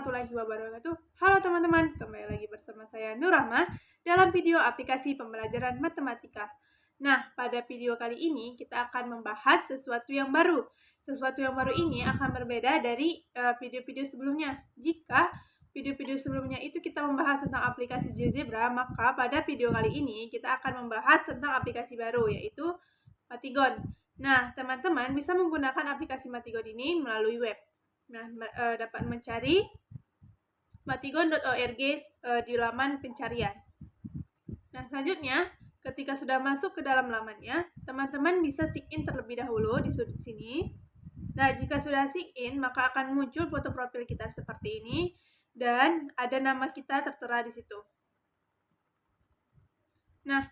warahmatullahi wabarakatuh. Halo teman-teman, kembali lagi bersama saya Nur Rahma dalam video aplikasi pembelajaran matematika. Nah, pada video kali ini kita akan membahas sesuatu yang baru. Sesuatu yang baru ini akan berbeda dari video-video sebelumnya. Jika video-video sebelumnya itu kita membahas tentang aplikasi GeoGebra, maka pada video kali ini kita akan membahas tentang aplikasi baru, yaitu Matigon. Nah, teman-teman bisa menggunakan aplikasi Matigon ini melalui web. Nah, dapat mencari matigon.org di laman pencarian. Nah, selanjutnya, ketika sudah masuk ke dalam lamannya, teman-teman bisa sign in terlebih dahulu di sudut sini. Nah, jika sudah sign in, maka akan muncul foto profil kita seperti ini dan ada nama kita tertera di situ. Nah,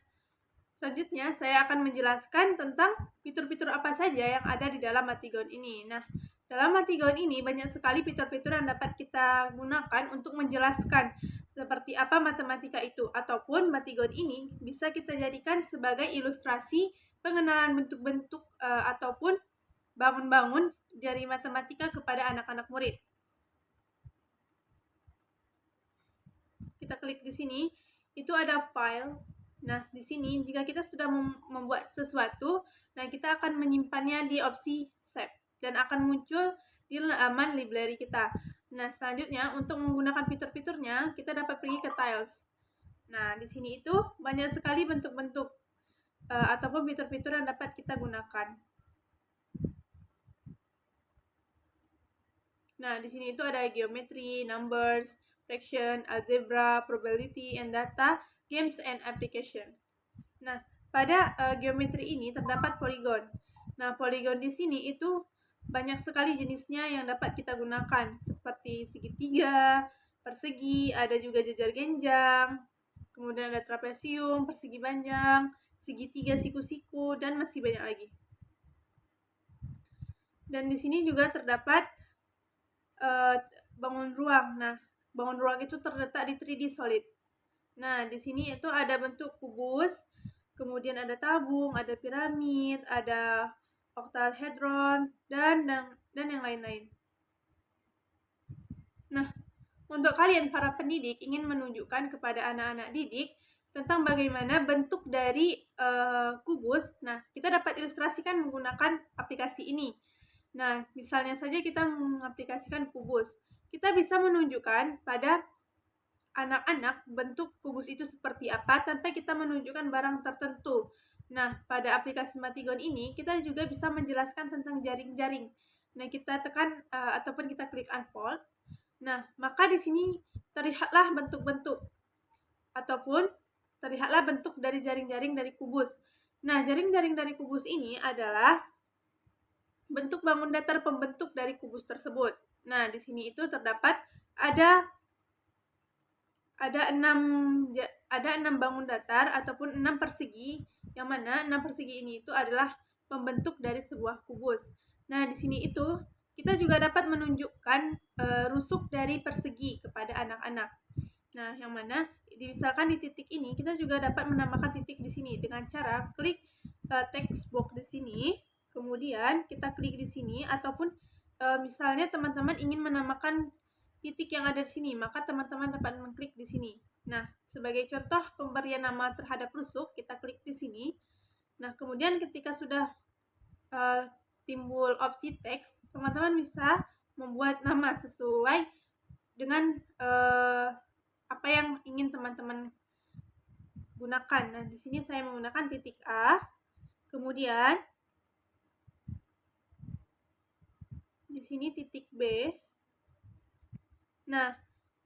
selanjutnya saya akan menjelaskan tentang fitur-fitur apa saja yang ada di dalam Matigon ini. Nah, dalam Matigon ini banyak sekali fitur-fitur yang dapat kita gunakan untuk menjelaskan seperti apa matematika itu, ataupun Matigon ini bisa kita jadikan sebagai ilustrasi pengenalan bentuk-bentuk ataupun bangun-bangun dari matematika kepada anak-anak murid. Kita klik di sini, itu ada file. Nah, di sini jika kita sudah membuat sesuatu, nah kita akan menyimpannya di opsi save dan akan muncul di laman library kita. Nah, selanjutnya untuk menggunakan fitur-fiturnya, kita dapat pergi ke tiles. Nah, di sini itu banyak sekali bentuk-bentuk ataupun fitur-fitur yang dapat kita gunakan. Nah, di sini itu ada geometry, numbers, fraction, algebra, probability, and data, games, and application. Nah, pada geometri ini terdapat poligon. Nah, poligon di sini itu banyak sekali jenisnya yang dapat kita gunakan, seperti segitiga, persegi, ada juga jajar genjang, kemudian ada trapesium, persegi panjang, segitiga siku-siku, dan masih banyak lagi. Dan di sini juga terdapat bangun ruang. Nah, bangun ruang itu terletak di 3D solid. Nah, di sini itu ada bentuk kubus, kemudian ada tabung, ada piramid, ada octahedron, dan yang lain-lain. Nah, untuk kalian para pendidik ingin menunjukkan kepada anak-anak didik tentang bagaimana bentuk dari kubus, nah kita dapat ilustrasikan menggunakan aplikasi ini. Nah, misalnya saja kita mengaplikasikan kubus, kita bisa menunjukkan pada anak-anak bentuk kubus itu seperti apa tanpa kita menunjukkan barang tertentu. Nah, pada aplikasi Matigon ini kita juga bisa menjelaskan tentang jaring-jaring. Nah, kita tekan ataupun kita klik unfold. Nah, maka di sini terlihatlah bentuk-bentuk ataupun terlihatlah bentuk dari jaring-jaring dari kubus. Nah, jaring-jaring dari kubus ini adalah bentuk bangun datar pembentuk dari kubus tersebut. Nah, di sini itu terdapat ada 6 bangun datar ataupun 6 persegi, yang mana 6 persegi ini itu adalah pembentuk dari sebuah kubus. Nah, di sini itu kita juga dapat menunjukkan rusuk dari persegi kepada anak-anak. Nah, yang mana misalkan di titik ini kita juga dapat menambahkan titik di sini dengan cara klik text box di sini, kemudian kita klik di sini, ataupun misalnya teman-teman ingin menambahkan titik yang ada di sini, maka teman-teman dapat mengklik di sini. Nah, sebagai contoh pemberian nama terhadap rusuk, kita klik di sini. Nah, kemudian ketika sudah timbul opsi teks, teman-teman bisa membuat nama sesuai dengan apa yang ingin teman-teman gunakan. Nah, di sini saya menggunakan titik A, kemudian di sini titik B. Nah,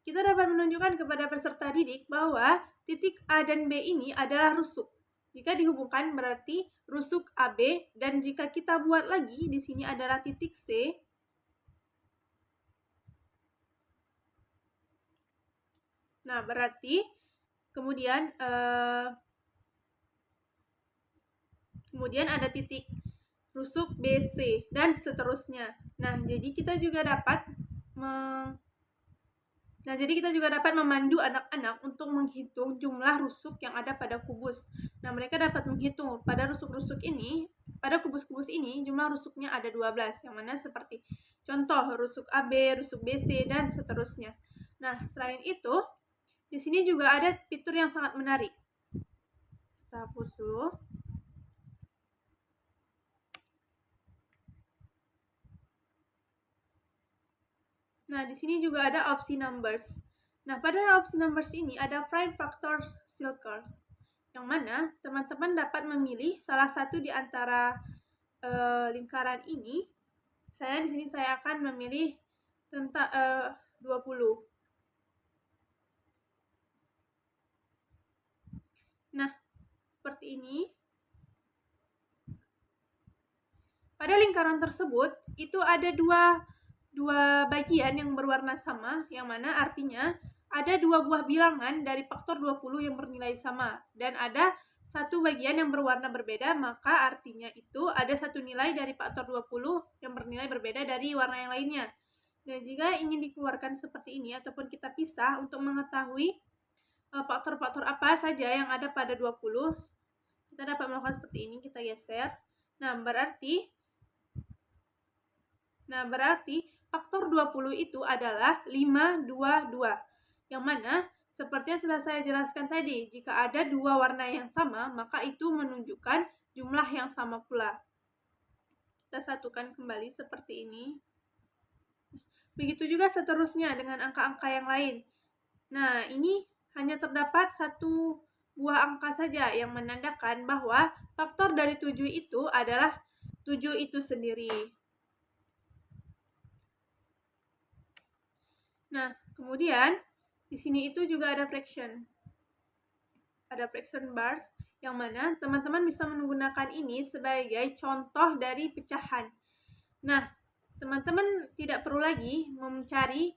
kita dapat menunjukkan kepada peserta didik bahwa titik A dan B ini adalah rusuk. Jika dihubungkan berarti rusuk AB, dan jika kita buat lagi di sini adalah titik C. Nah, berarti kemudian ada titik rusuk BC dan seterusnya. Nah, jadi kita juga dapat memandu anak-anak untuk menghitung jumlah rusuk yang ada pada kubus. Nah, mereka dapat menghitung pada rusuk-rusuk ini pada kubus-kubus ini jumlah rusuknya ada 12, yang mana seperti contoh rusuk AB, rusuk BC, dan seterusnya. Nah, selain itu, di sini juga ada fitur yang sangat menarik. Kita hapus dulu. Nah, di sini juga ada opsi numbers. Nah, pada opsi numbers ini ada prime factor circle, yang mana teman-teman dapat memilih salah satu di antara lingkaran ini. Di sini saya akan memilih tentang 20. Nah, seperti ini. Pada lingkaran tersebut itu ada dua bagian yang berwarna sama, yang mana artinya ada dua buah bilangan dari faktor 20 yang bernilai sama, dan ada satu bagian yang berwarna berbeda, maka artinya itu ada satu nilai dari faktor 20 yang bernilai berbeda dari warna yang lainnya. Dan jika ingin dikeluarkan seperti ini ataupun kita pisah untuk mengetahui faktor-faktor apa saja yang ada pada 20, kita dapat melakukan seperti ini, kita geser. Nah, berarti faktor 20 itu adalah 522, yang mana seperti yang sudah saya jelaskan tadi, jika ada dua warna yang sama, maka itu menunjukkan jumlah yang sama pula. Kita satukan kembali seperti ini. Begitu juga seterusnya dengan angka-angka yang lain. Nah, ini hanya terdapat satu buah angka saja yang menandakan bahwa faktor dari 7 itu adalah 7 itu sendiri. Nah, kemudian di sini itu juga ada fraction. Ada fraction bars, yang mana teman-teman bisa menggunakan ini sebagai contoh dari pecahan. Nah, teman-teman tidak perlu lagi mencari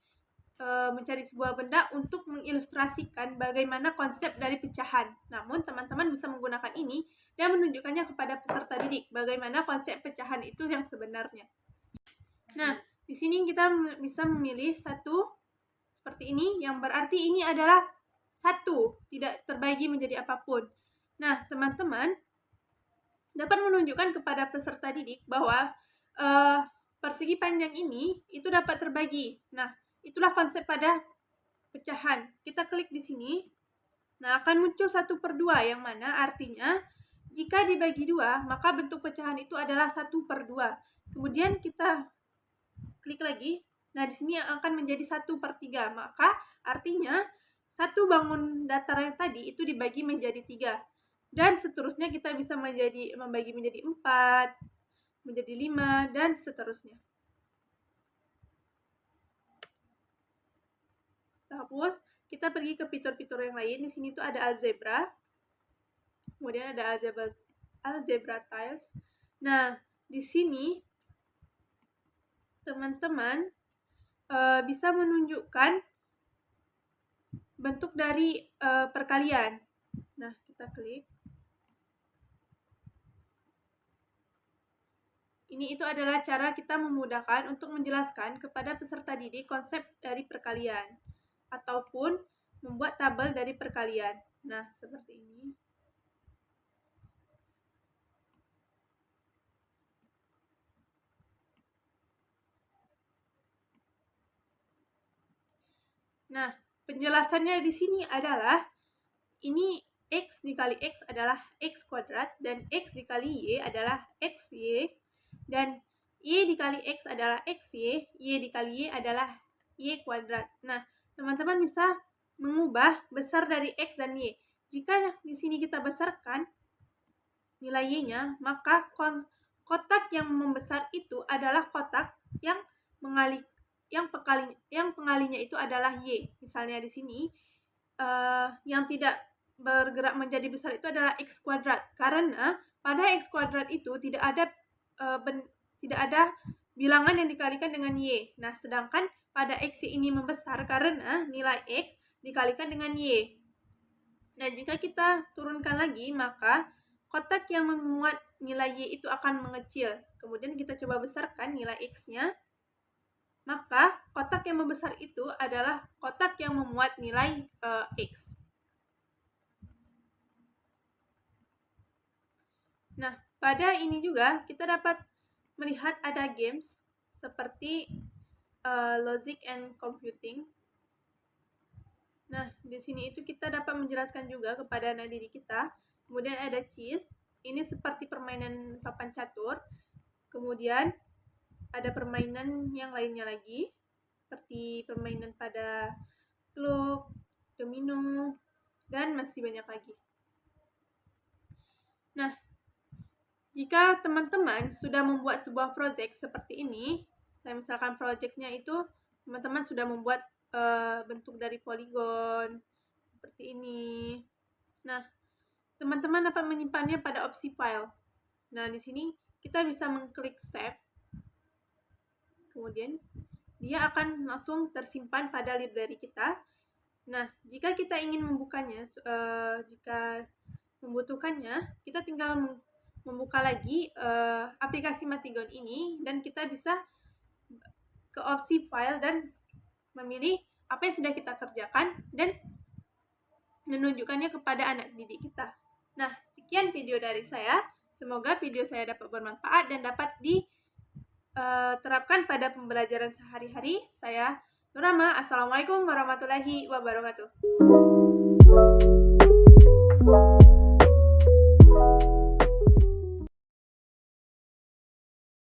sebuah benda untuk mengilustrasikan bagaimana konsep dari pecahan. Namun, teman-teman bisa menggunakan ini dan menunjukkannya kepada peserta didik bagaimana konsep pecahan itu yang sebenarnya. Nah, di sini kita bisa memilih satu seperti ini, yang berarti ini adalah satu, tidak terbagi menjadi apapun. Nah, teman-teman dapat menunjukkan kepada peserta didik bahwa persegi panjang ini itu dapat terbagi. Nah, itulah konsep pada pecahan. Kita klik di sini. Nah, akan muncul 1/2, yang mana artinya jika dibagi 2, maka bentuk pecahan itu adalah 1/2. Kemudian kita klik lagi. Nah, di sini akan menjadi 1/3. Maka artinya satu bangun datar yang tadi itu dibagi menjadi 3. Dan seterusnya kita bisa membagi menjadi 4, menjadi 5, dan seterusnya. Kita hapus, kita pergi ke fitur-fitur yang lain. Di sini tuh ada algebra, kemudian ada algebra tiles. Nah, di sini teman-teman bisa menunjukkan bentuk dari perkalian. Nah, kita klik. Ini itu adalah cara kita memudahkan untuk menjelaskan kepada peserta didik konsep dari perkalian ataupun membuat tabel dari perkalian. Nah, seperti ini. Nah, penjelasannya di sini adalah ini X dikali X adalah X kuadrat, dan X dikali Y adalah XY, dan Y dikali X adalah XY, Y dikali Y adalah Y kuadrat. Nah, teman-teman bisa mengubah besar dari X dan Y. Jika di sini kita besarkan nilai Y-nya, maka kotak yang membesar itu adalah kotak yang pengalinya itu adalah Y. Misalnya di sini yang tidak bergerak menjadi besar itu adalah X kuadrat, karena pada X kuadrat itu tidak ada bilangan yang dikalikan dengan Y. Nah, sedangkan pada X ini membesar karena nilai X dikalikan dengan Y. Nah, jika kita turunkan lagi, maka kotak yang memuat nilai Y itu akan mengecil. Kemudian kita coba besarkan nilai X-nya, maka kotak yang membesar itu adalah kotak yang memuat nilai X. Nah, pada ini juga kita dapat melihat ada games seperti logic and computing. Nah, di sini itu kita dapat menjelaskan juga kepada anak didik kita. Kemudian ada chess, ini seperti permainan papan catur. Kemudian ada permainan yang lainnya lagi, seperti permainan pada klub, domino, dan masih banyak lagi. Nah, jika teman-teman sudah membuat sebuah proyek seperti ini, saya misalkan proyeknya itu teman-teman sudah membuat bentuk dari poligon seperti ini. Nah, teman-teman dapat menyimpannya pada opsi file. Nah, di sini kita bisa mengklik save. Kemudian dia akan langsung tersimpan pada library kita. Nah, jika kita ingin membukanya, jika membutuhkannya, kita tinggal membuka lagi aplikasi Matigon ini dan kita bisa ke opsi file dan memilih apa yang sudah kita kerjakan dan menunjukkannya kepada anak didik kita. Nah, sekian video dari saya. Semoga video saya dapat bermanfaat dan dapat diterapkan pada pembelajaran sehari-hari. Saya Nurama. Assalamualaikum warahmatullahi wabarakatuh.